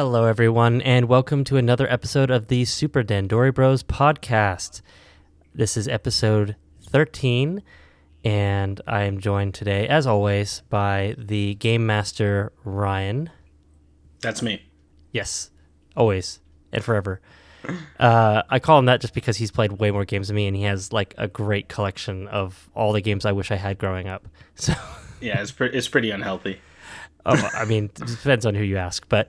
Hello, everyone, and welcome to another episode of the Super Dandori Bros Podcast. This is episode 13, and I am joined today, as always, by the Game Master, Ryan. That's me. Yes, always and forever. I call him that just because he's played way more games than me, and he has like a great collection of all the games I wish I had growing up. So yeah, it's pretty unhealthy. I mean, it depends on who you ask, but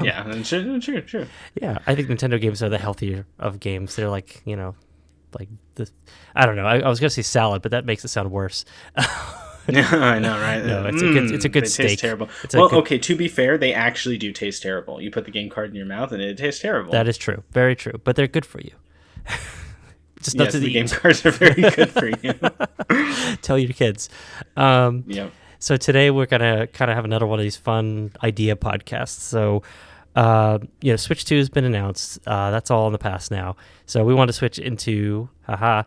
yeah, sure. Yeah, I think Nintendo games are the healthier of games. They're like, like the, I don't know. I was gonna say salad, but that makes it sound worse. Yeah, I know, right? No, it's a good they steak. Taste terrible. Well, okay. To be fair, they actually do taste terrible. You put the game card in your mouth, and it tastes terrible. That is true, very true. But they're good for you. Just not to the game cards are very good for you. Tell your kids. Yep. So today we're gonna kind of have another one of these fun idea podcasts. So, Switch 2 has been announced. That's all in the past now. So we want to switch into a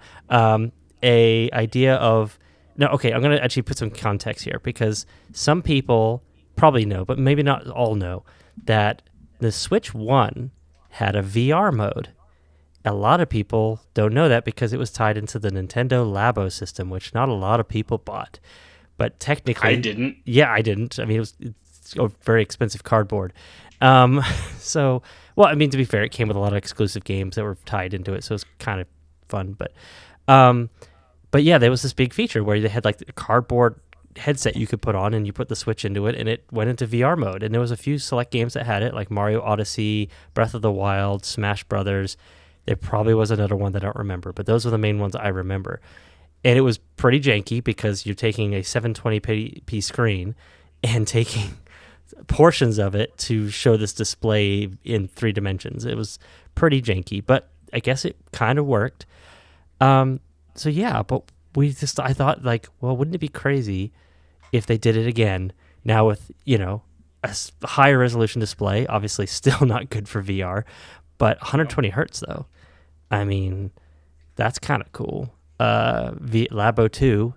idea of I'm gonna actually put some context here because some people probably know, but maybe not all know, that the Switch 1 had a VR mode. A lot of people don't know that because it was tied into the Nintendo Labo system, which not a lot of people bought. But technically... I didn't. Yeah, I didn't. I mean, it's a very expensive cardboard. To be fair, it came with a lot of exclusive games that were tied into it, so it was kind of fun. But yeah, there was this big feature where they had like a cardboard headset you could put on, and you put the Switch into it, and it went into VR mode. And there was a few select games that had it, like Mario Odyssey, Breath of the Wild, Smash Brothers. There probably was another one that I don't remember, but those are the main ones I remember. And it was pretty janky because you're taking a 720p screen and taking portions of it to show this display in 3 dimensions. It was pretty janky, but I guess it kind of worked. But I thought, like, well, wouldn't it be crazy if they did it again now with, a higher resolution display, obviously still not good for VR, but 120 hertz though. I mean, that's kind of cool. Labo 2,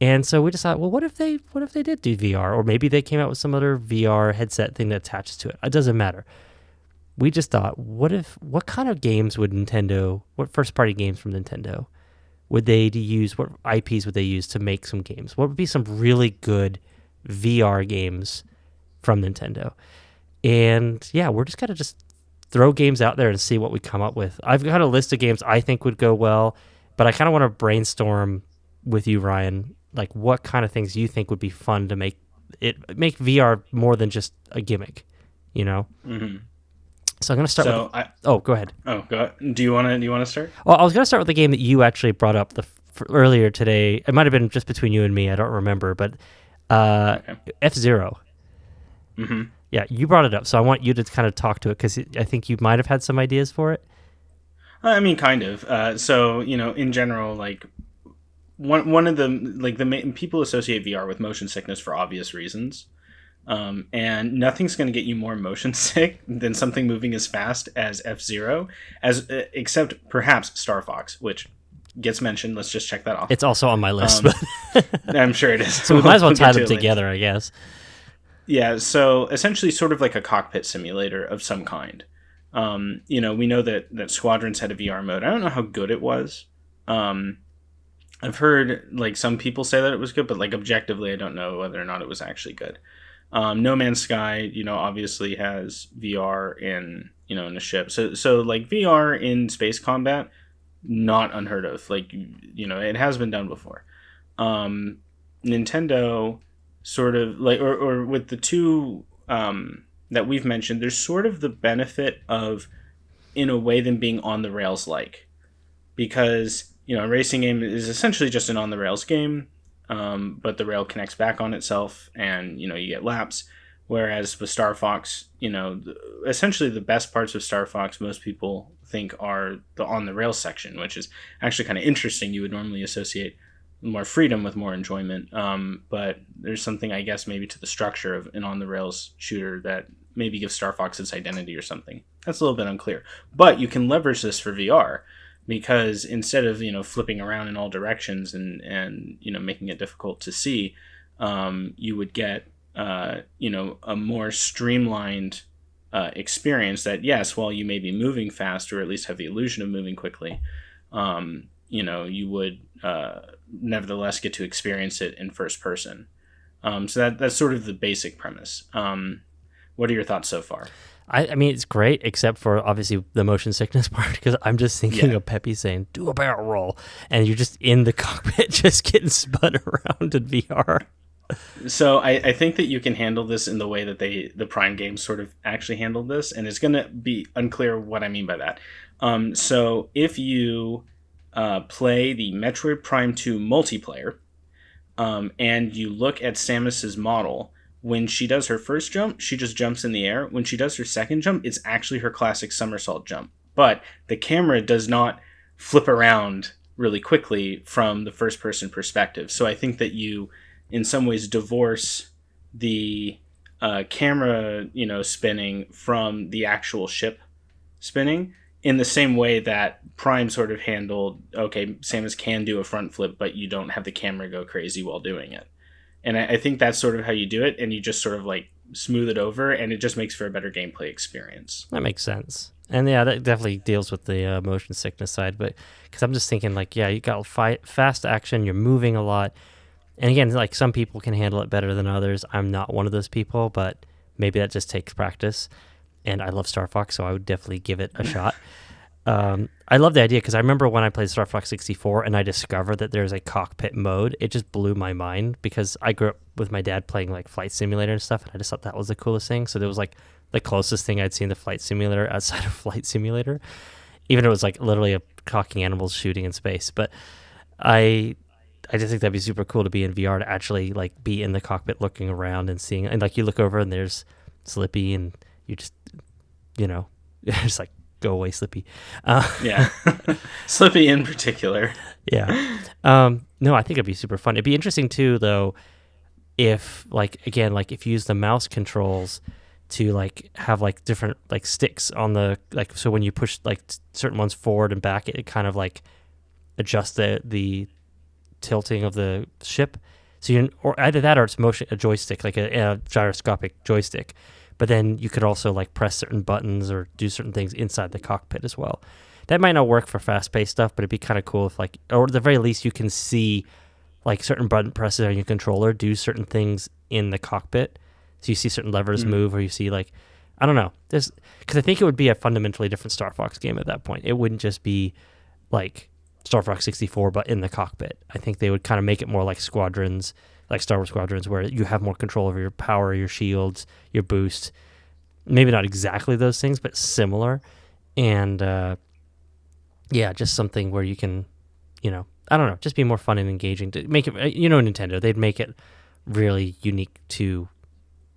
and so we decided, well, what if they did do VR, or maybe they came out with some other VR headset thing that attaches to it. It doesn't matter. We just thought, what kind of games would Nintendo, what first party games from Nintendo would they use, what IPs would they use to make some games? What would be some really good VR games from Nintendo? And yeah, we're just gonna throw games out there and see what we come up with. I've got a list of games I think would go well, but I kind of want to brainstorm with you, Ryan, like what kind of things you think would be fun to make VR more than just a gimmick, Mm-hmm. So I'm going to start go ahead. Oh, go ahead. Do you want to start? Well, I was going to start with the game that you actually brought up earlier today. It might have been just between you and me. I don't remember, but F-Zero. Mm-hmm. Yeah, you brought it up, so I want you to kind of talk to it because I think you might have had some ideas for it. I mean, kind of. In general, like one of the main people associate VR with motion sickness for obvious reasons, and nothing's going to get you more motion sick than something moving as fast as F-Zero, except perhaps Star Fox, which gets mentioned. Let's just check that off. It's also on my list, but I'm sure it is. So we might as well tie them together, I guess. Yeah. So essentially, sort of like a cockpit simulator of some kind. We know that Squadrons had a VR mode. I don't know how good it was. I've heard like some people say that it was good, but like objectively, I don't know whether or not it was actually good. No Man's Sky, obviously has VR in a ship. So like VR in space combat, not unheard of. Like, it has been done before. Nintendo sort of like, or with the two, that we've mentioned, there's sort of the benefit of, in a way, them being on the rails like, because a racing game is essentially just an on the rails game, but the rail connects back on itself, and you get laps. Whereas with Star Fox, essentially the best parts of Star Fox most people think are the on the rails section, which is actually kind of interesting. You would normally associate more freedom with more enjoyment, but there's something, I guess, maybe to the structure of an on the rails shooter that maybe gives Star Fox its identity or something. That's a little bit unclear, but you can leverage this for VR, because instead of flipping around in all directions and making it difficult to see, you would get a more streamlined experience that, yes, while you may be moving fast or at least have the illusion of moving quickly, you would nevertheless get to experience it in first person. So that's sort of the basic premise. What are your thoughts so far? I mean, it's great, except for obviously the motion sickness part, because I'm just thinking of Peppy saying, do a barrel roll, and you're just in the cockpit just getting spun around in VR. So I think that you can handle this in the way that the Prime games sort of actually handled this, and it's going to be unclear what I mean by that. So if you play the Metroid Prime 2 multiplayer, and you look at Samus's model, when she does her first jump, she just jumps in the air. When she does her second jump, it's actually her classic somersault jump. But the camera does not flip around really quickly from the first-person perspective. So I think that you, in some ways, divorce the camera, spinning from the actual ship spinning in the same way that Prime sort of handled, okay, Samus can do a front flip, but you don't have the camera go crazy while doing it. And I think that's sort of how you do it, and you just sort of like smooth it over, and it just makes for a better gameplay experience. That makes sense. And yeah, that definitely deals with the motion sickness side, but because I'm just thinking like, yeah, you got fast action, you're moving a lot. And again, like some people can handle it better than others. I'm not one of those people, but maybe that just takes practice. And I love Star Fox, so I would definitely give it a shot. I love the idea because I remember when I played Star Fox 64 and I discovered that there's a cockpit mode. It just blew my mind because I grew up with my dad playing like Flight Simulator and stuff, and I just thought that was the coolest thing. So there was like the closest thing I'd seen to Flight Simulator outside of Flight Simulator, even though it was like literally a talking animals shooting in space. But I just think that'd be super cool to be in VR, to actually like be in the cockpit looking around and seeing, and like you look over and there's Slippy and you just, just like, go away, Slippy. Yeah. Slippy in particular. Yeah. No, I think it'd be super fun. It'd be interesting too, though, if if you use the mouse controls to like have like different like sticks on the, like, so when you push like certain ones forward and back, it kind of like adjusts the tilting of the ship. So or either that or it's a joystick, like a gyroscopic joystick. But then you could also like press certain buttons or do certain things inside the cockpit as well. That might not work for fast-paced stuff, but it'd be kind of cool if like, or at the very least, you can see like certain button presses on your controller do certain things in the cockpit. So you see certain levers move, or you see like, I don't know, because I think it would be a fundamentally different Star Fox game at that point. It wouldn't just be like Star Fox 64, but in the cockpit. I think they would kind of make it more like Squadrons, like Star Wars Squadrons, where you have more control over your power, your shields, your boost. Maybe not exactly those things, but similar. And just something where you can, I don't know, just be more fun and engaging to make it, Nintendo, they'd make it really unique to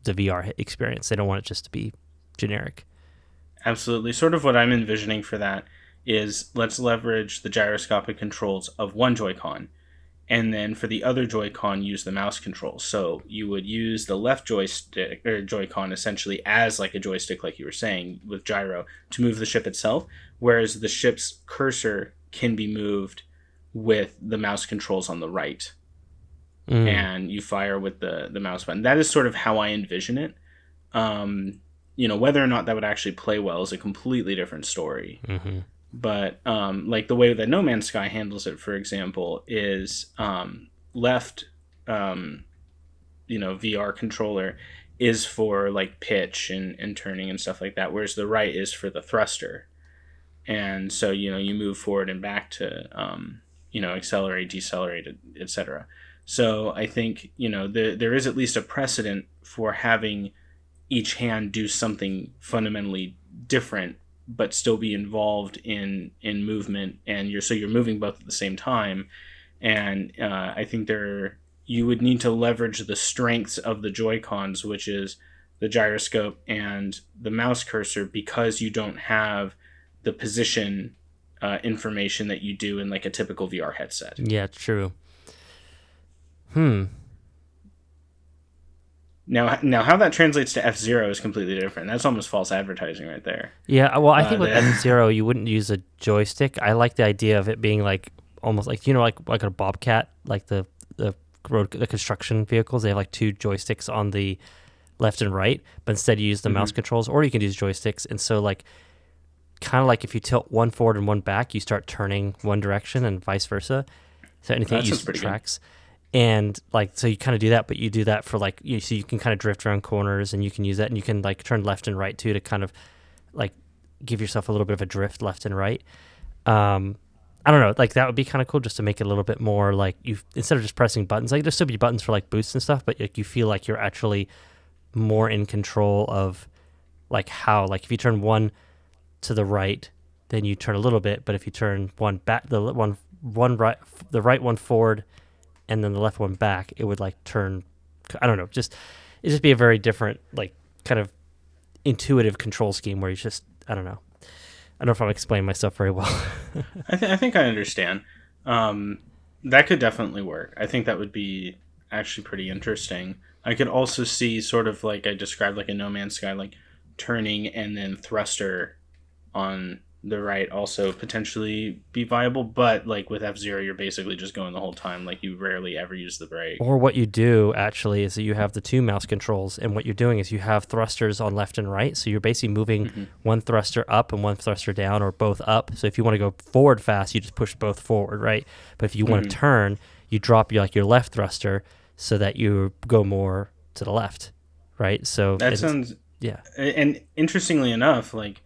the VR experience. They don't want it just to be generic. Absolutely. Sort of what I'm envisioning for that is, let's leverage the gyroscopic controls of one Joy-Con, and then for the other Joy-Con, use the mouse controls. So you would use the left joystick or Joy-Con essentially as like a joystick, like you were saying, with gyro to move the ship itself, whereas the ship's cursor can be moved with the mouse controls on the right. And you fire with the mouse button. That is sort of how I envision it. Whether or not that would actually play well is a completely different story. Mm-hmm. But like the way that No Man's Sky handles it, for example, is left, VR controller is for like pitch and turning and stuff like that, whereas the right is for the thruster. And so, you move forward and back to, accelerate, decelerate, etc. So I think, there is at least a precedent for having each hand do something fundamentally different, but still be involved in movement, and you're moving both at the same time. And I think you would need to leverage the strengths of the Joy-Cons, which is the gyroscope and the mouse cursor, because you don't have the position information that you do in like a typical VR headset. Yeah, true. Now, how that translates to F-Zero is completely different. That's almost false advertising right there. Yeah, well, I think with F-Zero, you wouldn't use a joystick. I like the idea of it being like almost like, like a Bobcat, like the construction vehicles. They have like two joysticks on the left and right, but instead you use the mouse controls, or you can use joysticks. And so like, kind of like if you tilt one forward and one back, you start turning one direction and vice versa. So anything that uses tracks. And like, so you kind of do that, but you do that for like, so you can kind of drift around corners, and you can use that, and you can like turn left and right too, to kind of like give yourself a little bit of a drift left and right. I don't know, like that would be kind of cool, just to make it a little bit more like, you instead of just pressing buttons, like there's still be buttons for like boosts and stuff, but like you feel like you're actually more in control of like how, like if you turn one to the right, then you turn a little bit, but if you turn one back, the right one forward, and then the left one back, it would like turn, I don't know, it'd just be a very different, like kind of intuitive control scheme where you just, I don't know. I don't know if I'm explaining myself very well. I think I understand. That could definitely work. I think that would be actually pretty interesting. I could also see sort of like I described, like a No Man's Sky, like turning and then thruster on the right also potentially be viable, but like with F-Zero, you're basically just going the whole time. Like you rarely ever use the brake. Or what you do actually is that you have the two mouse controls, and what you're doing is you have thrusters on left and right. So you're basically moving one thruster up and one thruster down, or both up. So if you want to go forward fast, you just push both forward, right? But if you want to turn, you drop your left thruster so that you go more to the left, right? So that sounds, yeah. And interestingly enough, like,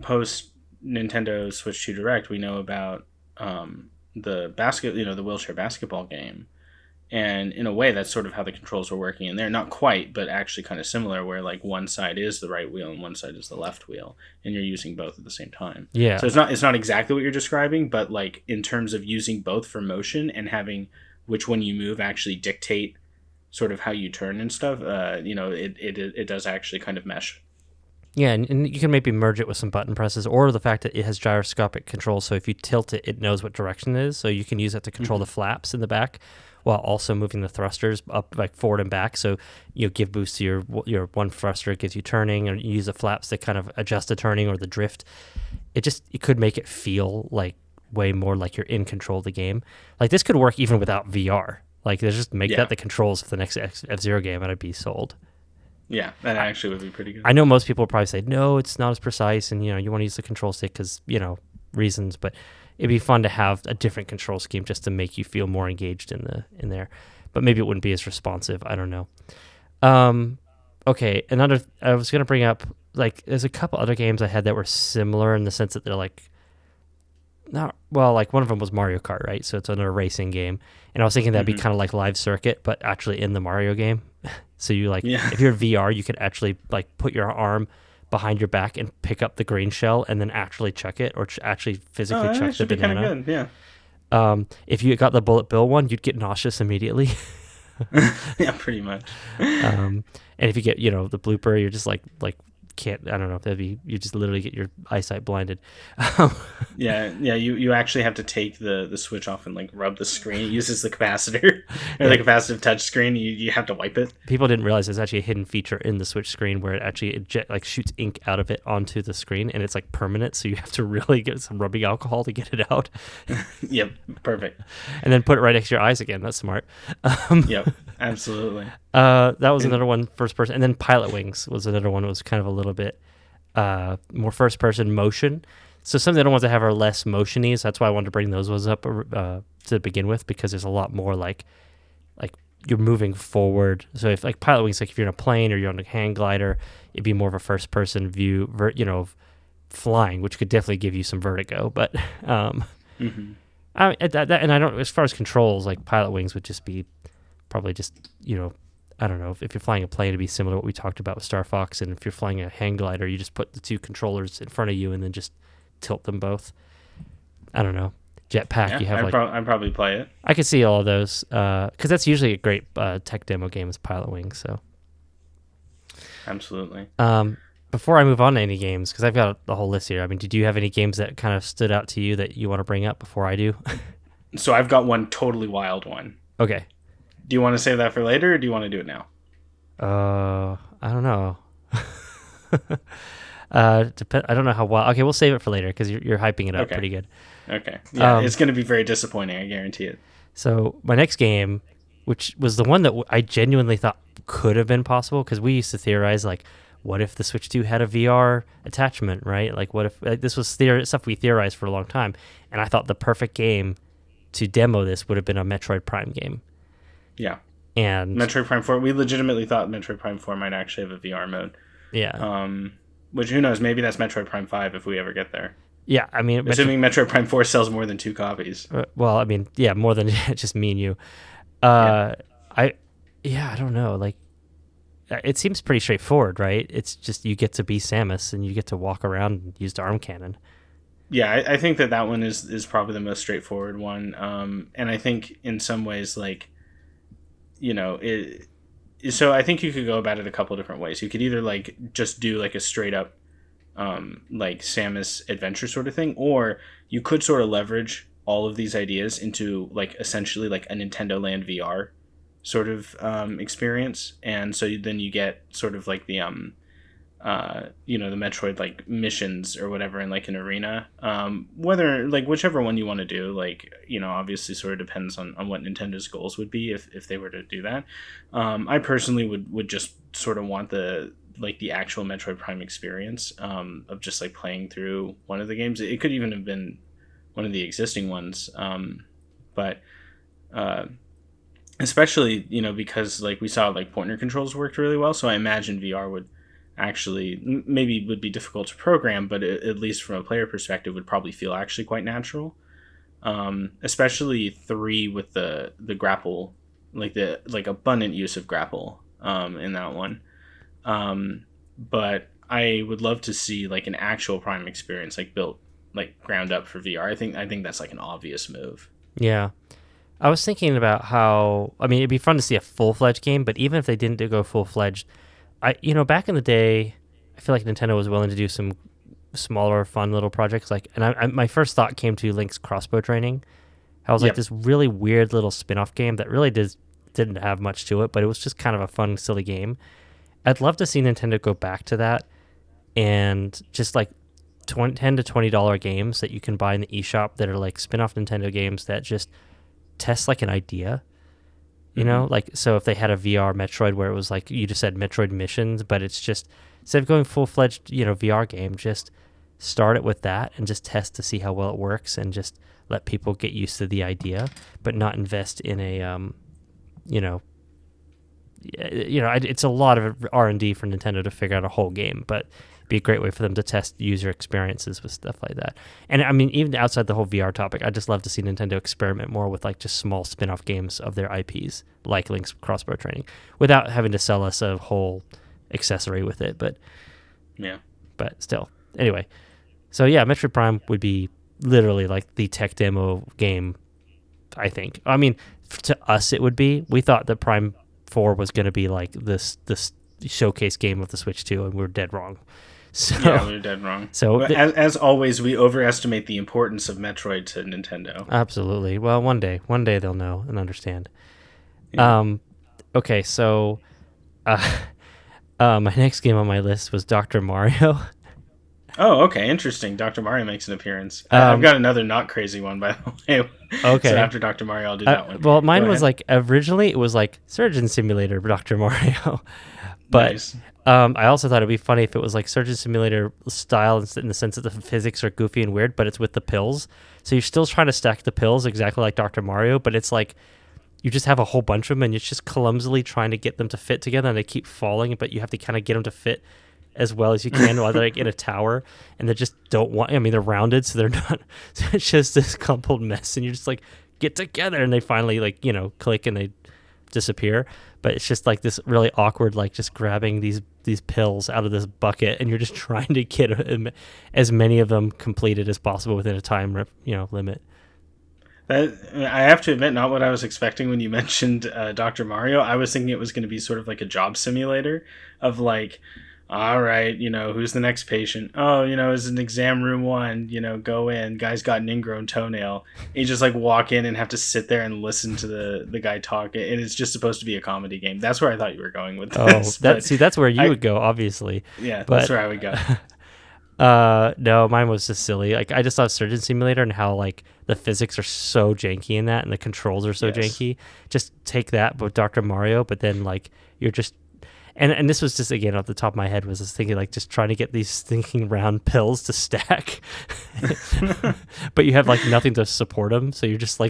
post Nintendo Switch 2 Direct, we know about the wheelchair basketball game, and in a way that's sort of how the controls were working in there. Not quite, but actually kind of similar, where like one side is the right wheel and one side is the left wheel, and you're using both at the same time. Yeah. So it's not exactly what you're describing, but like in terms of using both for motion and having which one you move actually dictate sort of how you turn and stuff, it does actually kind of mesh. Yeah, and you can maybe merge it with some button presses, or the fact that it has gyroscopic control, so if you tilt it, it knows what direction it is, so you can use it to control the flaps in the back while also moving the thrusters up, like forward and back. So you give boost to your one thruster, it gives you turning, or you use the flaps to kind of adjust the turning or the drift. It could make it feel like way more like you're in control of the game. Like this could work even without VR. Like just make that the controls for the next F-Zero game, and I'd be sold. Yeah, that actually would be pretty good. I know most people will probably say, no, it's not as precise, and you want to use the control stick because, reasons, but it'd be fun to have a different control scheme just to make you feel more engaged in there. But maybe it wouldn't be as responsive. I don't know. Okay, I was going to bring up, like, there's a couple other games I had that were similar in the sense that they're like, like one of them was Mario Kart, right? So it's another racing game. And I was thinking that'd be kind of like Live Circuit, but actually in the Mario game. So you if you're in VR, you could actually like put your arm behind your back and pick up the green shell and then actually chuck it, or actually physically chuck the banana. Kind of good, yeah. If you got the Bullet Bill one, you'd get nauseous immediately. Yeah, pretty much. And if you get the blooper, you're just like can't, I don't know, you just literally get your eyesight blinded. Yeah, you actually have to take the switch off and like rub the screen. It uses the capacitor or the capacitive touch screen. You have to wipe it. People didn't realize there's actually a hidden feature in the Switch screen where it actually shoots ink out of it onto the screen, and it's like permanent, so you have to really get some rubbing alcohol to get it out. Yep, perfect. And then put it right next to your eyes again. That's smart. Yep, absolutely. That was another one, first person. And then Pilot Wings was another one that was kind of a little bit more first person motion. So some of the other ones I have are less motiony, so that's why I wanted to bring those ones up to begin with, because there's a lot more like you're moving forward. So if like Pilot Wings, like if you're in a plane or you're on a hang glider, it'd be more of a first person view, flying, which could definitely give you some vertigo. But and I don't, as far as controls, like Pilot Wings would just be probably just I don't know, if you're flying a plane, it'd be similar to what we talked about with Star Fox, and if you're flying a hang glider, you just put the two controllers in front of you and then just tilt them both. I don't know. Jetpack, you have I'd probably play it. I could see all of those, because that's usually a great tech demo game, is Pilot Wings. So absolutely. Before I move on to any games, because I've got the whole list here, I mean, did you have any games that kind of stood out to you that you want to bring up before I do? So I've got one totally wild one. Okay. Do you want to save that for later, or do you want to do it now? I don't know. I don't know how wild. Okay, we'll save it for later because you're hyping it up pretty good. Okay. Yeah, it's going to be very disappointing, I guarantee it. So my next game which was the one that I genuinely thought could have been possible, because we used to theorize, like, what if the Switch 2 had a VR attachment, right? Like, what if this was stuff we theorized for a long time, and I thought the perfect game to demo this would have been a Metroid Prime game. Yeah. And Metroid Prime 4, we legitimately thought Metroid Prime 4 might actually have a VR mode. Yeah. Which, who knows, maybe that's Metroid Prime 5 if we ever get there. Yeah, I mean... Assuming Metroid Prime 4 sells more than 2 copies. Well, I mean, yeah, more than just me and you. Yeah. I don't know. Like, it seems pretty straightforward, right? It's just you get to be Samus and you get to walk around and use the arm cannon. Yeah, I think that one is probably the most straightforward one. And I think in some ways, like, you know, so I think you could go about it a couple different ways. You could either, like, just do, like, a straight up like Samus adventure sort of thing, or you could sort of leverage all of these ideas into, like, essentially like a Nintendo Land VR sort of experience, and so then you get sort of like the you know, the Metroid, like, missions or whatever in, like, an arena, whether, like, whichever one you want to do, like, you know, obviously sort of depends on what Nintendo's goals would be if they were to do that. I personally would just sort of want the actual Metroid Prime experience of just, like, playing through one of the games. It could even have been one of the existing ones, but especially, you know, because, like, we saw, like, pointer controls worked really well, so I imagine VR would actually maybe would be difficult to program, but at least from a player perspective would probably feel actually quite natural, especially 3 with the grapple, like abundant use of grapple in that one. But I would love to see, like, an actual Prime experience, like, built, like, ground up for VR. I think that's, like, an obvious move. Yeah. I was thinking about how, I mean, it'd be fun to see a full-fledged game, but even if they didn't go full-fledged, you know, back in the day, I feel like Nintendo was willing to do some smaller, fun little projects. Like, and my first thought came to Link's Crossbow Training. I was like, this really weird little spin-off game that really didn't have much to it, but it was just kind of a fun, silly game. I'd love to see Nintendo go back to that and just, like, $10 to $20 games that you can buy in the eShop that are, like, spin-off Nintendo games that just test, like, an idea. You know, like, so if they had a VR Metroid where it was like you just said Metroid missions, but it's just, instead of going full-fledged, you know, VR game, just start it with that and just test to see how well it works and just let people get used to the idea, but not invest in a, you know, it's a lot of R&D for Nintendo to figure out a whole game, but it'd be a great way for them to test user experiences with stuff like that. And I mean, even outside the whole VR topic, I'd just love to see Nintendo experiment more with, like, just small spin-off games of their IPs, like Link's Crossbow Training, without having to sell us a whole accessory with it. But still, anyway. So yeah, Metroid Prime would be literally like the tech demo game, I think. I mean, to us it would be. We thought that Prime 4 was going to be like this showcase game of the Switch 2, and we were dead wrong. So, yeah, we were dead wrong. So as always, we overestimate the importance of Metroid to Nintendo. Absolutely. Well, one day they'll know and understand. Yeah. Okay, so my next game on my list was Dr. Mario. Oh, okay, interesting. Dr. Mario makes an appearance. I've got another not crazy one, by the way. Okay. So after Dr. Mario, I'll do that one. Well, mine was like, originally it was like Surgeon Simulator, Dr. Mario. But nice. I also thought it'd be funny if it was like Surgeon Simulator style in the sense that the physics are goofy and weird, but it's with the pills. So you're still trying to stack the pills exactly like Dr. Mario, but it's like you just have a whole bunch of them and you're just clumsily trying to get them to fit together, and they keep falling, but you have to kind of get them to fit as well as you can while they're like in a tower, and they just don't want, I mean, they're rounded, so they're not, so it's just this crumpled mess, and you're just like, get together, and they finally, like, you know, click and they disappear. But it's just like this really awkward, like, just grabbing these pills out of this bucket, and you're just trying to get as many of them completed as possible within a time, limit. I have to admit, not what I was expecting when you mentioned Dr. Mario. I was thinking it was going to be sort of like a job simulator of, like, all right, who's the next patient? Oh, it's an exam room 1, go in. Guy's got an ingrown toenail. You just, like, walk in and have to sit there and listen to the guy talk. And it's just supposed to be a comedy game. That's where I thought you were going with this. Oh, that's where you would go, obviously. Yeah, that's where I would go. No, mine was just silly. Like I just saw Surgeon Simulator and how like the physics are so janky in that and the controls are so janky. Just take that with Dr. Mario, but then like you're just and this was just again off the top of my head was just thinking like just trying to get these stinking round pills to stack, but you have like nothing to support them, so you're just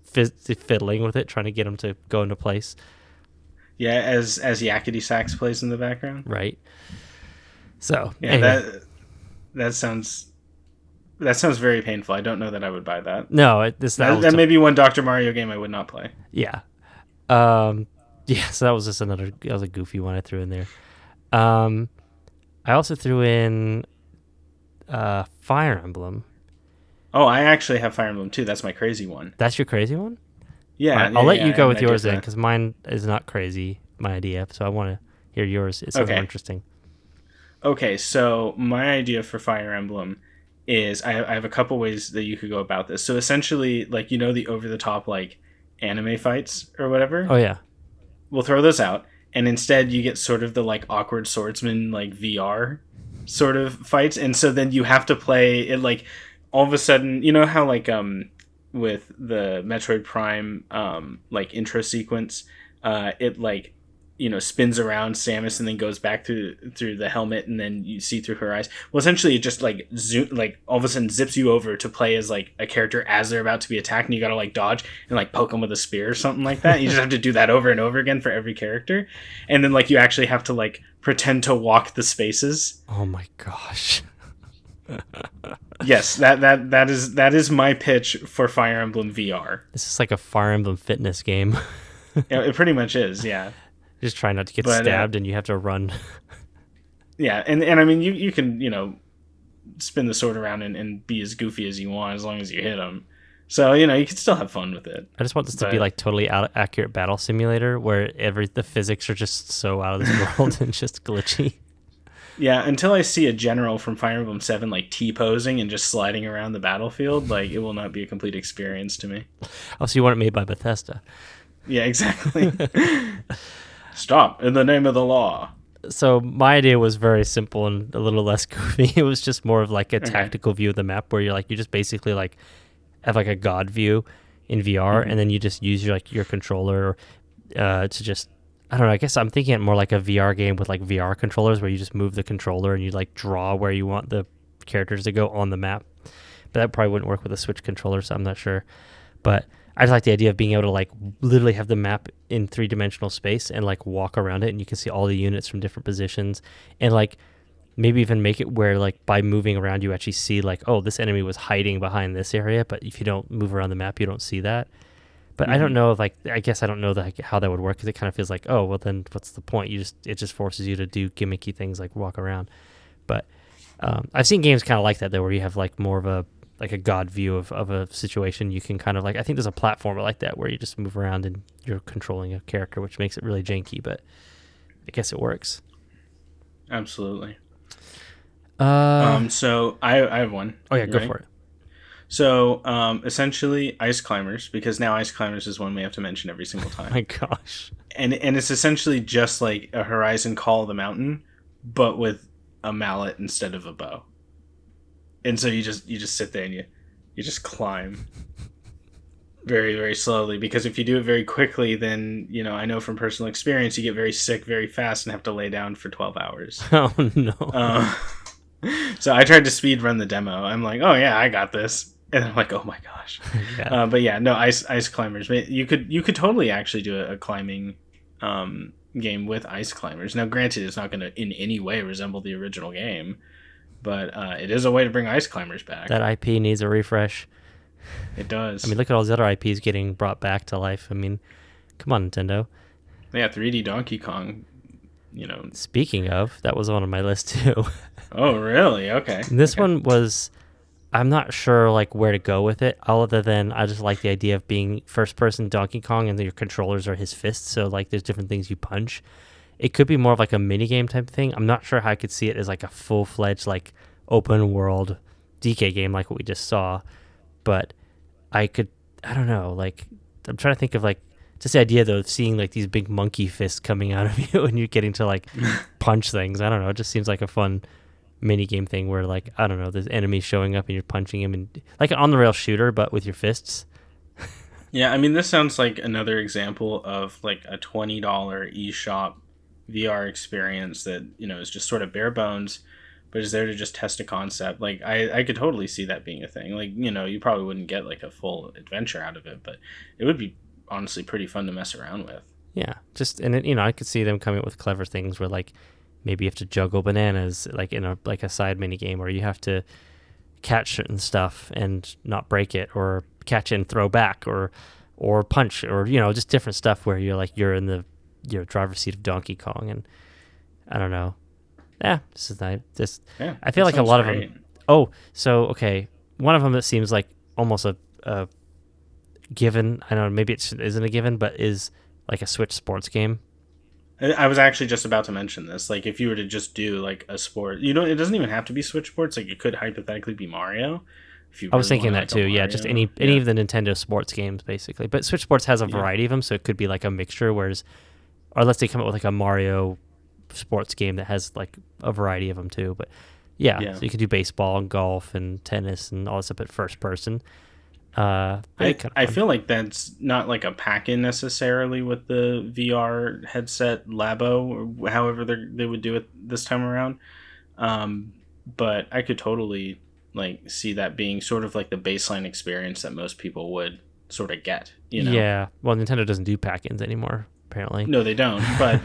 fiddling with it, trying to get them to go into place. Yeah, as Yakety Sax plays in the background. Right. So yeah, anyway. that sounds very painful. I don't know that I would buy that. No, that may be one Dr. Mario game I would not play. Yeah. Yeah, so that was just that was a goofy one I threw in there. I also threw in Fire Emblem. Oh, I actually have Fire Emblem too. That's my crazy one. That's your crazy one? Yeah. I'll let you go with yours then, because mine is not crazy, my idea. So I want to hear yours. It's more interesting. Okay, so my idea for Fire Emblem is I have a couple ways that you could go about this. So essentially, like, the over-the-top, like, anime fights or whatever. Oh, yeah. We'll throw those out, and instead you get sort of the, like, awkward swordsman, like, VR sort of fights. And so then you have to play it, like, all of a sudden, you know how, like, with the Metroid Prime, like, intro sequence, it, like, spins around Samus and then goes back through the helmet, and then you see through her eyes. Well, essentially, it just like all of a sudden zips you over to play as like a character as they're about to be attacked, and you gotta like dodge and like poke them with a spear or something like that. You just have to do that over and over again for every character, and then like you actually have to like pretend to walk the spaces. Oh my gosh. Yes, that is my pitch for Fire Emblem VR. This is like a Fire Emblem fitness game. It pretty much is, yeah. Just try not to get stabbed, and you have to run. Yeah, and I mean, you can, spin the sword around and be as goofy as you want as long as you hit them. So, you can still have fun with it. I just want this to be like totally accurate battle simulator where the physics are just so out of this world and just glitchy. Yeah, until I see a general from Fire Emblem 7 like T-posing and just sliding around the battlefield, like it will not be a complete experience to me. Oh, so you want it made by Bethesda. Yeah, exactly. Stop in the name of the law. So my idea was very simple and a little less goofy. It was just more of like a tactical view of the map where you just basically like have like a god view in VR, and then you just use your controller to just, I don't know, I guess I'm thinking it more like a VR game with like VR controllers where you just move the controller and you like draw where you want the characters to go on the map. But that probably wouldn't work with a Switch controller, so I'm not sure. But I just like the idea of being able to like literally have the map in 3-dimensional space and like walk around it, and you can see all the units from different positions, and like maybe even make it where like by moving around you actually see like, oh, this enemy was hiding behind this area, but if you don't move around the map you don't see that. But I don't know if I guess I don't know how that would work, because it kind of feels like, oh well, then what's the point? It just forces you to do gimmicky things like walk around. But I've seen games kind of like that though, where you have like more of a god view of a situation. You can kind of like, I think there's a platformer like that where you just move around and you're controlling a character, which makes it really janky, but I guess it works. Absolutely. So I have one. Oh yeah, go for it. So essentially Ice Climbers, because now Ice Climbers is one we have to mention every single time. My gosh. And it's essentially just like a Horizon Call of the Mountain, but with a mallet instead of a bow. And so you just sit there and you just climb very, very slowly, because if you do it very quickly, then, I know from personal experience, you get very sick very fast and have to lay down for 12 hours. Oh, no. So I tried to speed run the demo. I'm like, oh, yeah, I got this. And I'm like, oh, my gosh. Yeah. But yeah, no, Ice Climbers. You could totally actually do a climbing game with Ice Climbers. Now, granted, it's not going to in any way resemble the original game, but it is a way to bring Ice Climbers back. That IP needs a refresh. It does. I mean, look at all these other IPs getting brought back to life. I mean, come on, Nintendo. Yeah, 3D Donkey Kong, Speaking of, that was one on my list too. Oh, really? Okay. This one was, I'm not sure like where to go with it, other than I just like the idea of being first-person Donkey Kong and your controllers are his fists, so like there's different things you punch. It could be more of like a minigame type of thing. I'm not sure how I could see it as like a full-fledged like open world DK game like what we just saw, but I don't know, like I'm trying to think of like just the idea though of seeing like these big monkey fists coming out of you and you're getting to like punch things. I don't know, it just seems like a fun mini game thing where like I don't know, there's enemies showing up and you're punching them, and like an on the rail shooter but with your fists. Yeah, I mean, this sounds like another example of like a $20 eShop VR experience that, is just sort of bare bones, but is there to just test a concept. Like, I could totally see that being a thing. Like, you probably wouldn't get like a full adventure out of it, but it would be honestly pretty fun to mess around with. Yeah, just and it, I could see them coming up with clever things where like maybe you have to juggle bananas like in a side mini game, or you have to catch certain stuff and not break it, or catch it and throw back, or punch, or just different stuff where you're in the driver's seat of Donkey Kong, and I don't know. Yeah, this is nice. Yeah, I feel like a lot great. of them. Oh, so okay, one of them that seems like almost a given. I don't know, maybe it isn't a given, but is like a Switch sports game. I was actually just about to mention this. Like, if you were to just do like a sport, it doesn't even have to be Switch sports. Like, it could hypothetically be Mario. If you I was really thinking wanted, that like, too. Yeah, just any of the Nintendo sports games basically. But Switch Sports has a variety of them, so it could be like a mixture. Whereas, or let's say come up with like a Mario sports game that has like a variety of them too. But yeah. So you could do baseball and golf and tennis and all this stuff at first person. I feel like that's not like a pack-in necessarily with the VR headset Labo, or however they would do it this time around. But I could totally like see that being sort of like the baseline experience that most people would sort of get. Yeah. Well, Nintendo doesn't do pack-ins anymore, apparently. No, they don't. But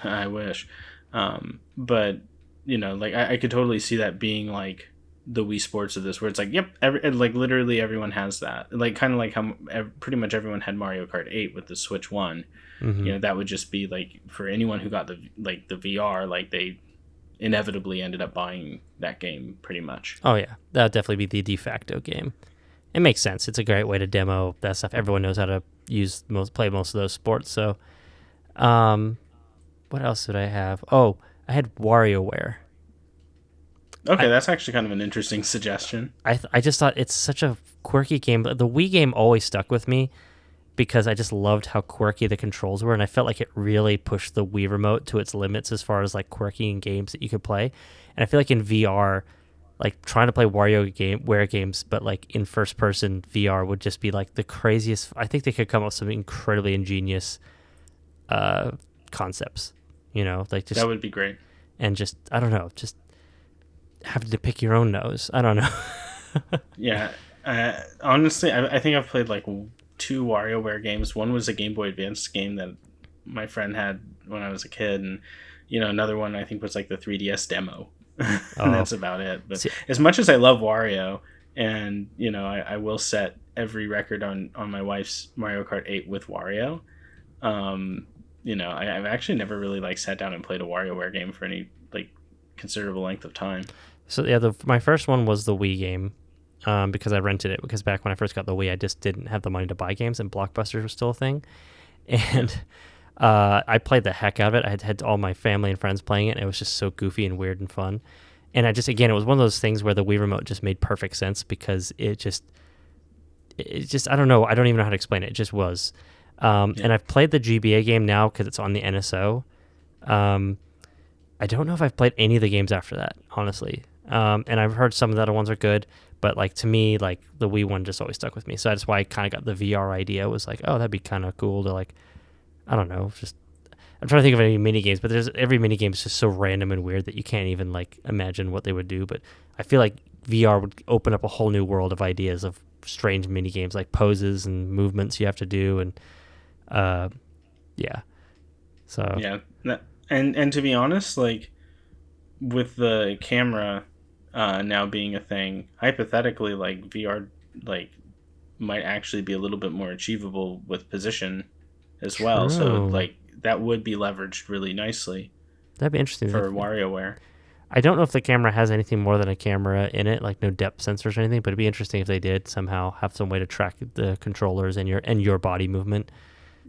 I wish. But like I could totally see that being like the Wii Sports of this, where it's like, yep, like literally everyone has that. Like kind of like how pretty much everyone had Mario Kart 8 with the Switch 1. Mm-hmm. That would just be like for anyone who got the VR, like they inevitably ended up buying that game pretty much. Oh yeah, that would definitely be the de facto game. It makes sense. It's a great way to demo that stuff. Everyone knows how to play most of those sports. So, what else did I have? Oh, I had WarioWare. Okay, that's actually kind of an interesting suggestion. I just thought it's such a quirky game. The Wii game always stuck with me because I just loved how quirky the controls were, and I felt like it really pushed the Wii remote to its limits as far as like quirky games that you could play. And I feel like in VR, like trying to play WarioWare games, but like in first person VR would just be like the craziest. I think they could come up with some incredibly ingenious concepts. Like just that would be great. And just I don't know, just having to pick your own nose. I don't know. Yeah. Honestly, I think I've played like 2 WarioWare games. One was a Game Boy Advance game that my friend had when I was a kid, and another one I think was like the 3DS demo. And that's about it. But as much as I love Wario, and I will set every record on my wife's Mario Kart 8 with Wario. I've actually never really like sat down and played a WarioWare game for any like considerable length of time. So yeah, my first one was the Wii game, because I rented it, because back when I first got the Wii, I just didn't have the money to buy games, and Blockbuster was still a thing. And I played the heck out of it. I had all my family and friends playing it, and it was just so goofy and weird and fun. And it was one of those things where the Wii remote just made perfect sense, because it just I don't know. I don't even know how to explain it. It just was. And I've played the GBA game now because it's on the NSO. I don't know if I've played any of the games after that, honestly. And I've heard some of the other ones are good, but like to me, like the Wii one just always stuck with me. So that's why I kind of got the VR idea. It was like, oh, that'd be kind of cool to like, I don't know, just I'm trying to think of any mini games, but every mini game is just so random and weird that you can't even like imagine what they would do. But I feel like VR would open up a whole new world of ideas of strange mini games, like poses and movements you have to do, and yeah. So yeah, and to be honest, like with the camera now being a thing, hypothetically, like VR like might actually be a little bit more achievable with position as well. True. So like that would be leveraged really nicely. That'd be interesting for WarioWare. I don't know if the camera has anything more than a camera in it, like no depth sensors or anything, but it'd be interesting if they did somehow have some way to track the controllers and your body movement.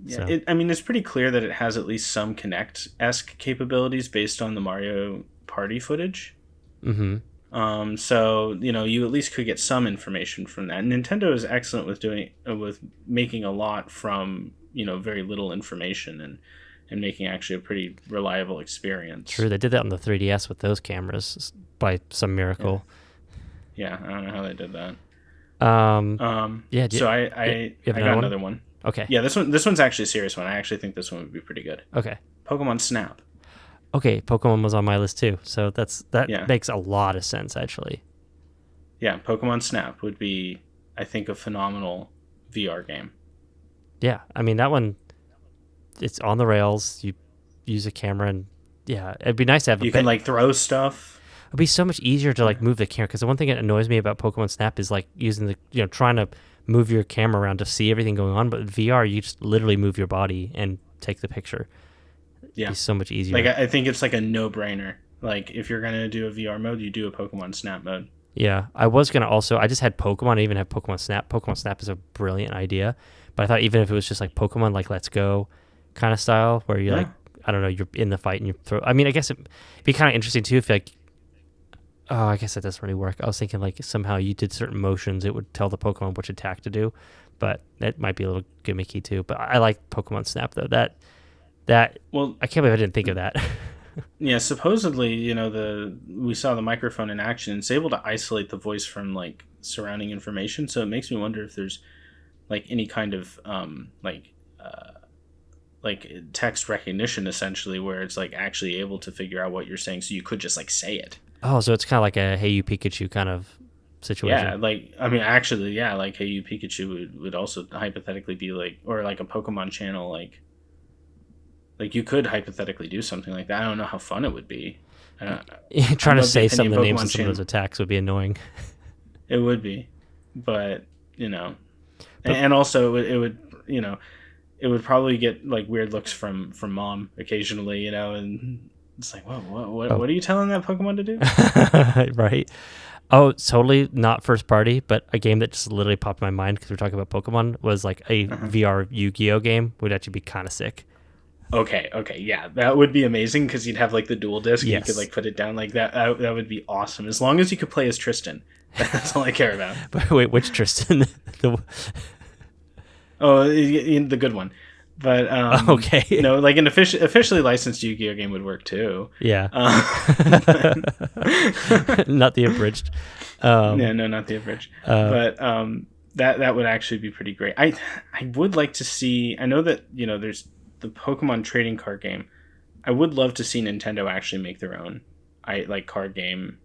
Yeah, so. It's pretty clear that it has at least some Kinect-esque capabilities based on the Mario Party footage. Mm-hmm. So you at least could get some information from that. And Nintendo is excellent with making a lot from very little information, and making actually a pretty reliable experience. True, they did that on the 3DS with those cameras by some miracle. Yeah, I don't know how they did that. Yeah. So I got another one. Okay. Yeah, this one's actually a serious one. I actually think this one would be pretty good. Okay. Pokemon Snap. Okay, Pokemon was on my list too, so that Yeah. makes a lot of sense actually. Yeah, Pokemon Snap would be, I think, a phenomenal VR game. Yeah, I mean that one, it's on the rails. You use a camera, and yeah, it'd be nice to have. You can like throw stuff. It'd be so much easier to like move the camera, because the one thing that annoys me about Pokemon Snap is like using the trying to move your camera around to see everything going on. But with VR, you just literally move your body and take the picture. Yeah, it'd be so much easier. Like I think it's like a no-brainer. Like if you're gonna do a VR mode, you do a Pokemon Snap mode. Yeah, I was gonna also. I just had Pokemon. I didn't even have Pokemon Snap. Pokemon Snap is a brilliant idea, but I thought even if it was just like Pokemon, like Let's Go, kind of style, where you're like, I don't know, you're in the fight and you throw. I mean, I guess it'd be kind of interesting too if like. Oh, I guess that doesn't really work. I was thinking like somehow you did certain motions, it would tell the Pokemon which attack to do, but that might be a little gimmicky too. But I like Pokemon Snap though. Well, I can't believe I didn't think of that. Yeah, supposedly, we saw the microphone in action. It's able to isolate the voice from like surrounding information. So it makes me wonder if there's like any kind of like text recognition, essentially, where it's like actually able to figure out what you're saying. So you could just like say it. Oh, so it's kind of like a Hey You Pikachu kind of situation. Yeah, like I mean, actually, yeah, like Hey You Pikachu would also hypothetically be like, or like a Pokemon channel, like you could hypothetically do something like that. I don't know how fun it would be. Trying to say some of the names of some of those attacks would be annoying. It would be, but and also it would it would probably get like weird looks from mom occasionally, and it's like, what are you telling that Pokemon to do? Right. Oh, totally not first party, but a game that just literally popped in my mind because we're talking about Pokemon was like a VR Yu-Gi-Oh game would actually be kind of sick. Okay, yeah, that would be amazing because you'd have like the dual disc. Yes. And you could like put it down like that. That would be awesome as long as you could play as Tristan. That's all I care about. But wait, which Tristan? The good one. But okay, like an officially licensed Yu-Gi-Oh game would work too. Yeah, not the abridged. No, not the abridged. But that would actually be pretty great. I would like to see. I know that there's the Pokemon trading card game. I would love to see Nintendo actually make their own card game,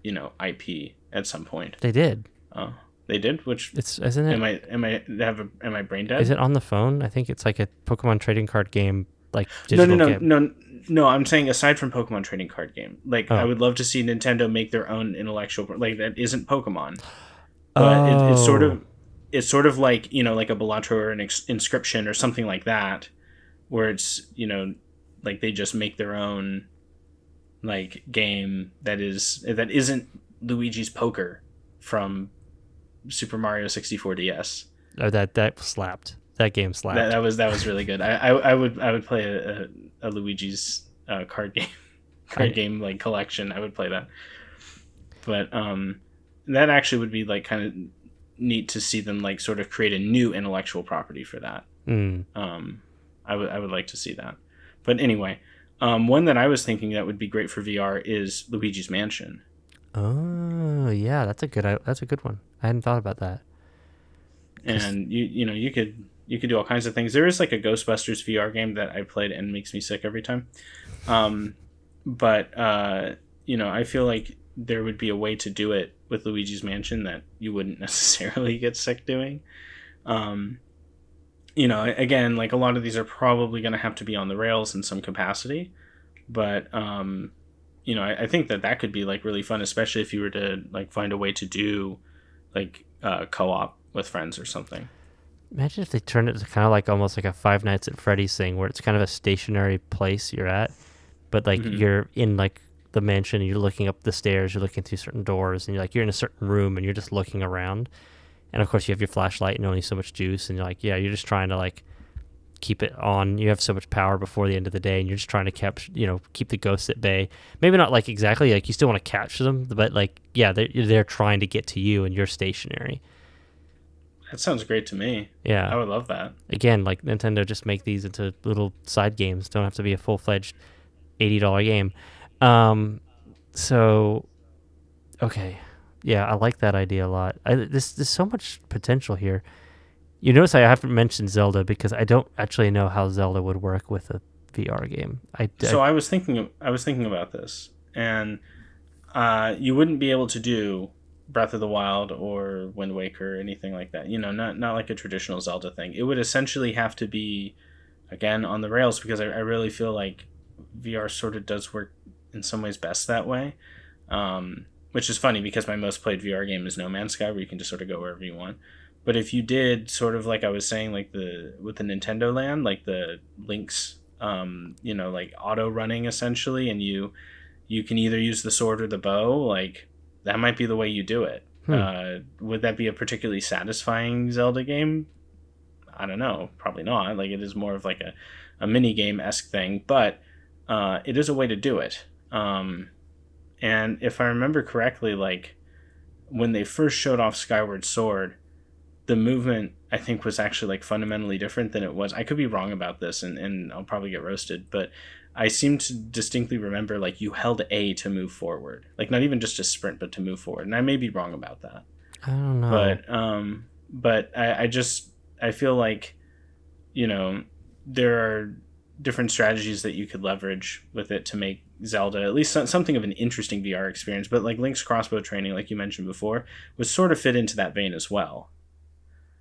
IP at some point. They did. Oh, they did. Which isn't it? Am I brain dead? Is it on the phone? I think it's like a Pokemon trading card game, like digital game. No. I'm saying aside from Pokemon trading card game, I would love to see Nintendo make their own intellectual that isn't Pokemon, but it's sort of like like a Balatro or an Inscription or something like that, where it's like they just make their own game that isn't Luigi's Poker from Super Mario 64 DS. Oh, that slapped. That game slapped. That was really good. I would play a Luigi's card game collection. I would play that. But that actually would be kind of neat to see them sort of create a new intellectual property for that. I would like to see that. But anyway, one that I was thinking that would be great for VR is Luigi's Mansion. Oh yeah, that's a good one. I hadn't thought about that. And you could do all kinds of things. There is a Ghostbusters VR game that I played and makes me sick every time. But I feel like there would be a way to do it with Luigi's Mansion that you wouldn't necessarily get sick doing. Again, a lot of these are probably going to have to be on the rails in some capacity, but I think that could be really fun, especially if you were to find a way to do co-op with friends or something. Imagine if they turned it to kind of almost like a Five Nights at Freddy's thing, where it's kind of a stationary place you're at, but you're in the mansion, and you're looking up the stairs, you're looking through certain doors, and you're in a certain room, and you're just looking around. And of course, you have your flashlight and only so much juice, and you're just trying to keep it on. You have so much power before the end of the day, and you're just trying to keep the ghosts at bay. Maybe not exactly you still want to capture them, but they're trying to get to you, and you're stationary. That sounds great to me. Yeah. I would love that. Again, like Nintendo, just make these into little side games. Don't have to be a full-fledged $80 game. Um, so okay, yeah, I like that idea a lot. There's so much potential here. You notice I haven't mentioned Zelda because I don't actually know how Zelda would work with a VR game. So I was thinking about this, and you wouldn't be able to do Breath of the Wild or Wind Waker or anything like that. Not like a traditional Zelda thing. It would essentially have to be, again, on the rails, because I really feel like VR sort of does work in some ways best that way. Which is funny because my most played VR game is No Man's Sky, where you can just sort of go wherever you want. But if you did sort of like I was saying, like with the Nintendo Land, like the Link's, like auto running essentially, and you can either use the sword or the bow, like that might be the way you do it. Would that be a particularly satisfying Zelda game? I don't know. Probably not. Like, it is more of like a mini game-esque thing, but it is a way to do it. And if I remember correctly, like when they first showed off Skyward Sword, the movement I think was actually like fundamentally different than it was. I could be wrong about this, and I'll probably get roasted, but I seem to distinctly remember like you held A to move forward, like not even just to sprint, but to move forward. And I may be wrong about that. I don't know. But I feel like, there are different strategies that you could leverage with it to make Zelda at least something of an interesting VR experience. But like Link's crossbow training, like you mentioned before, would sort of fit into that vein as well.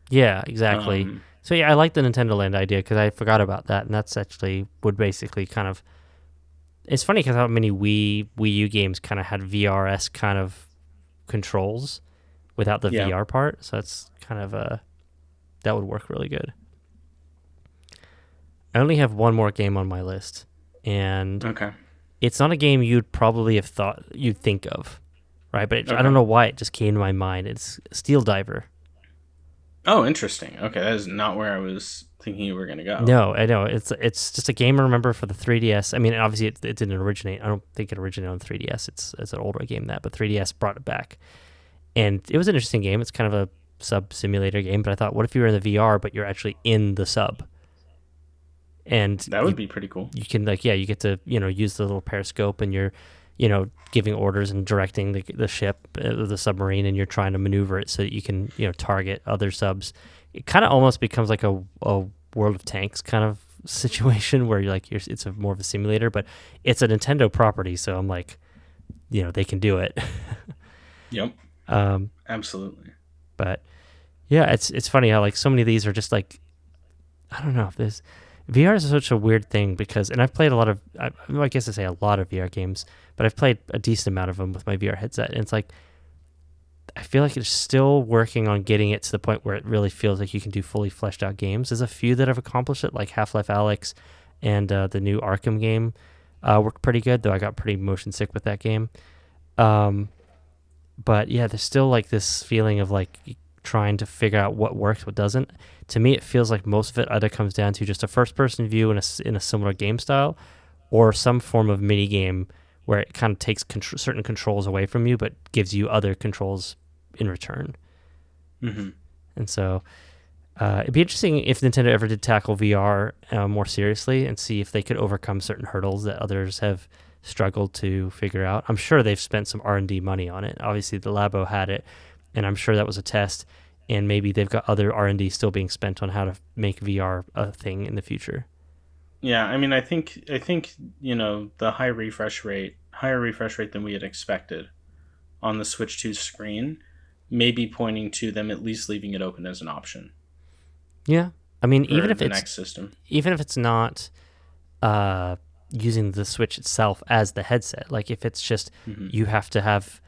Yeah, exactly. So yeah, I like the Nintendo Land idea because I forgot about that, and that's actually would basically kind of. It's funny because how many Wii U games kind of had VR-esque kind of controls without the VR part. So that's kind of that would work really good. I only have one more game on my list, and it's not a game you'd probably have thought you'd think of, right? But I don't know why it just came to my mind. It's Steel Diver. Oh, interesting. Okay, that is not where I was thinking you were going to go. No, I know. It's just a game I remember for the 3DS. I mean, obviously it didn't originate. I don't think it originated on 3DS. It's an older game that, but 3DS brought it back. And it was an interesting game. It's kind of a sub simulator game, but I thought, what if you were in the VR, but you're actually in the sub? And that would be pretty cool. You can you get to, use the little periscope, and you're, giving orders and directing the ship, the submarine, and you're trying to maneuver it so that you can, target other subs. It kind of almost becomes like a World of Tanks kind of situation where it's more of a simulator, but it's a Nintendo property, so I'm like, they can do it. Yep. Absolutely. But yeah, it's funny how like so many of these are just like, I don't know if this VR is such a weird thing because, and I've played a lot of, I guess I say a lot of VR games, but I've played a decent amount of them with my VR headset, and it's like, I feel like it's still working on getting it to the point where it really feels like you can do fully fleshed out games. There's a few that have accomplished it, like Half-Life Alyx and the new Arkham game worked pretty good, though I got pretty motion sick with that game. But yeah, there's still like this feeling of like trying to figure out what works, what doesn't. To me, it feels like most of it either comes down to just a first-person view in a similar game style, or some form of mini game where it kind of takes certain controls away from you, but gives you other controls in return. Mm-hmm. And so it'd be interesting if Nintendo ever did tackle VR more seriously and see if they could overcome certain hurdles that others have struggled to figure out. I'm sure they've spent some R&D money on it. Obviously, the Labo had it, and I'm sure that was a test. And maybe they've got other R&D still being spent on how to make VR a thing in the future. Yeah, I mean, I think the higher refresh rate than we had expected on the Switch 2 screen may be pointing to them at least leaving it open as an option. Yeah, I mean, even if the next system, even if it's not using the Switch itself as the headset, like if it's just you have to have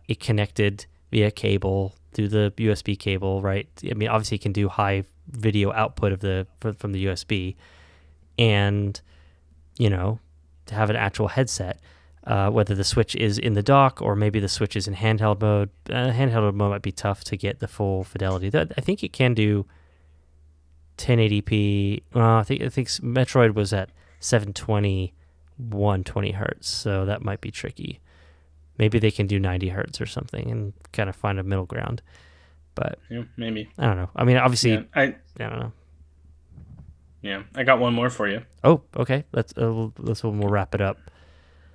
it connected via cable through the USB cable, right? I mean, obviously you can do high video output from the USB, and to have an actual headset, whether the Switch is in the dock or maybe the Switch is in handheld mode. Handheld mode might be tough to get the full fidelity. I think it can do 1080p. I think Metroid was at 720, 120 hertz, so that might be tricky. Maybe they can do 90 hertz or something and kind of find a middle ground. But Yeah, maybe. I don't know. I mean, obviously, Yeah, I don't know. Yeah, I got one more for you. Oh, okay. Let's we'll wrap it up.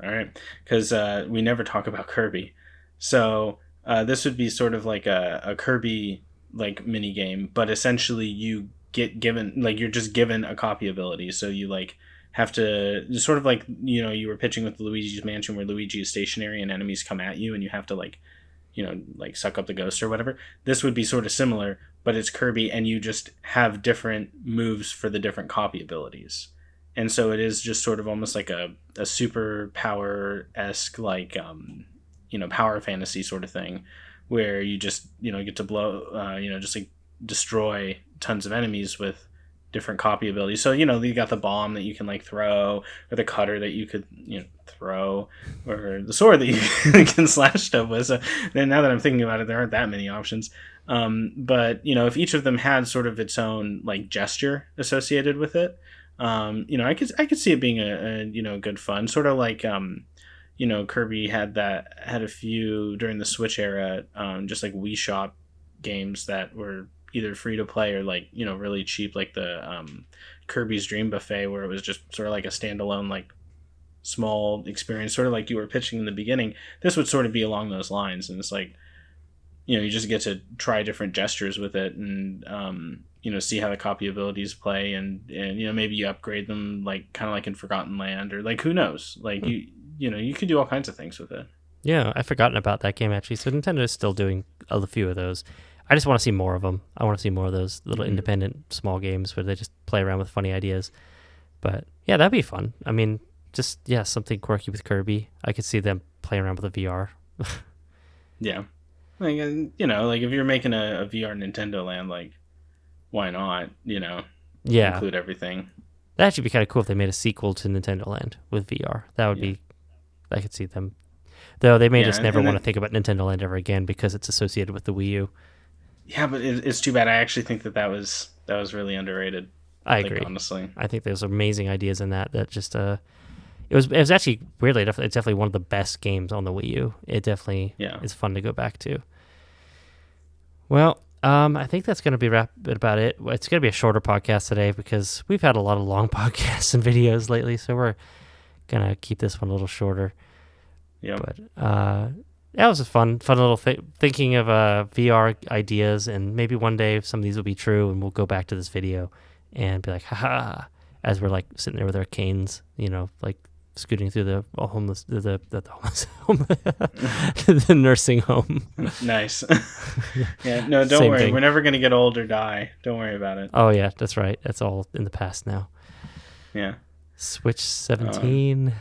All right, because we never talk about Kirby, so this would be sort of like a Kirby like mini game, but essentially you get given like you're just given a copy ability, so you like have to sort of like you were pitching with Luigi's Mansion where Luigi is stationary and enemies come at you and you have to like like suck up the ghost or whatever. This would be sort of similar, but it's Kirby and you just have different moves for the different copy abilities. And so it is just sort of almost like a super power-esque, like, power fantasy sort of thing where you just, get to blow, just like destroy tons of enemies with different copy abilities. So, you got the bomb that you can like throw, or the cutter that you could, throw, or the sword that you can slash stuff with. So then now that I'm thinking about it, there aren't that many options. But, if each of them had sort of its own like gesture associated with it, I could see it being a good fun, sort of like, Kirby had a few during the Switch era, just like Wii Shop games that were either free to play or like really cheap, like the Kirby's Dream Buffet, where it was just sort of like a standalone like small experience, sort of like you were pitching in the beginning. This would sort of be along those lines, and it's like you just get to try different gestures with it and see how the copy abilities play, and maybe you upgrade them like kind of like in Forgotten Land, or like who knows, like you could do all kinds of things with it. Yeah, I've forgotten about that game actually. So Nintendo is still doing a few of those. I just want to see more of them. I want to see more of those little independent small games where they just play around with funny ideas. But yeah, that'd be fun. I mean, just something quirky with Kirby. I could see them playing around with a VR. Yeah, like like if you're making a VR Nintendo Land, like why not? Include everything. That'd actually be kind of cool if they made a sequel to Nintendo Land with VR. That would be. I could see them. Though they may just never want to think about Nintendo Land ever again because it's associated with the Wii U. Yeah, but it's too bad. I actually think that was really underrated. I agree. Honestly, I think there's amazing ideas in that. That just it was actually weirdly enough, it's definitely one of the best games on the Wii U. It definitely is fun to go back to. Well, I think that's going to be about it. It's going to be a shorter podcast today because we've had a lot of long podcasts and videos lately, so we're going to keep this one a little shorter. Yeah. But that was a fun little thinking of VR ideas, and maybe one day some of these will be true, and we'll go back to this video and be like, haha, as we're like sitting there with our canes, like scooting through the homeless, the homeless home, the nursing home. Nice. Yeah, no, don't worry. We're never gonna get old or die. Don't worry about it. Oh yeah, that's right. That's all in the past now. Yeah. Switch 17.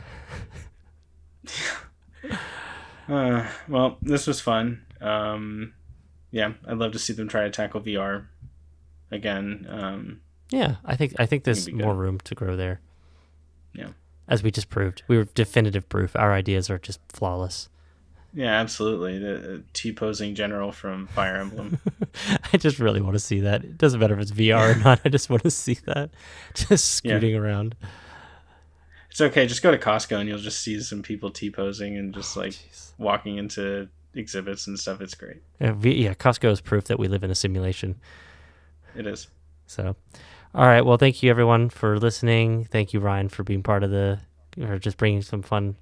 Well, this was fun. Yeah, I'd love to see them try to tackle VR again. Yeah, I think there's more room to grow there. Yeah. As we just proved. We were definitive proof. Our ideas are just flawless. Yeah, absolutely. The T-posing general from Fire Emblem. I just really want to see that. It doesn't matter if it's VR or not. I just want to see that. Just scooting around. It's okay. Just go to Costco and you'll just see some people T-posing and just walking into exhibits and stuff. It's great. Yeah, Costco is proof that we live in a simulation. It is. So, all right. Well, thank you everyone for listening. Thank you, Ryan, for being part of or just bringing some fun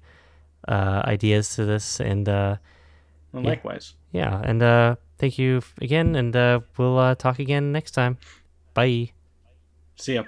ideas to this. And likewise. Yeah. And thank you again. And we'll talk again next time. Bye. See ya.